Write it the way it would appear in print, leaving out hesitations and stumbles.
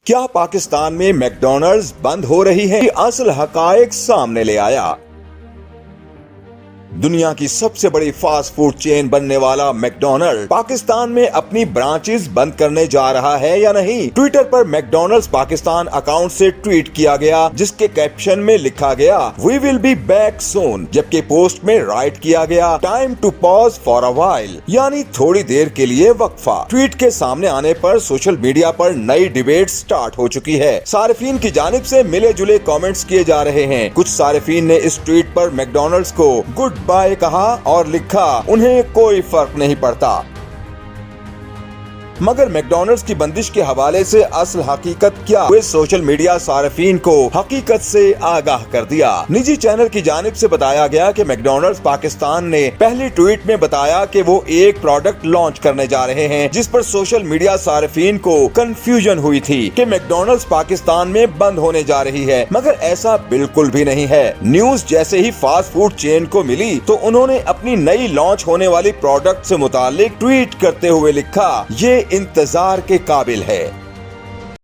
क्या पाकिस्तान में मैकडॉनल्ड्स बंद हो रही है? असल हकायक सामने ले आया। दुनिया की सबसे बड़ी फास्ट फूड चेन बनने वाला मैकडॉनल्ड पाकिस्तान में अपनी ब्रांचेस बंद करने जा रहा है या नहीं? ट्विटर पर मैकडॉनल्ड्स पाकिस्तान अकाउंट से ट्वीट किया गया, जिसके कैप्शन में लिखा गया we will be back soon, जबकि पोस्ट में राइट किया गया time to pause for a while, यानी थोड़ी देर के लिए वक्फा। ट्वीट के सामने आने पर सोशल मीडिया पर नई डिबेट स्टार्ट हो चुकी है। सारिफीन की जानिब से मिले जुले कमेंट्स किए जा रहे हैं। कुछ सारिफीन ने इस ट्वीट पर मैकडॉनल्ड्स को गुड बाय कहा और लिखा उन्हें कोई फर्क नहीं पड़ता। मगर मैकडॉनल्ड्स की बंदिश के हवाले से असल हकीकत क्या? वे सोशल मीडिया सारिफीन को हकीकत से आगाह कर दिया। निजी चैनल की जानिब से बताया गया कि मैकडॉनल्ड्स पाकिस्तान ने पहली ट्वीट में बताया कि वो एक प्रोडक्ट लॉन्च करने जा रहे हैं, जिस पर सोशल मीडिया सारिफीन को कंफ्यूजन हुई थी कि मैकडॉनल्ड्स पाकिस्तान में बंद होने जा रही है, मगर ऐसा बिल्कुल भी नहीं है। न्यूज जैसे ही फास्ट फूड चेन को मिली तो उन्होंने अपनी नई लॉन्च होने वाली प्रोडक्ट से मुतालिक ट्वीट करते हुए लिखा, ये इंतजार के काबिल है।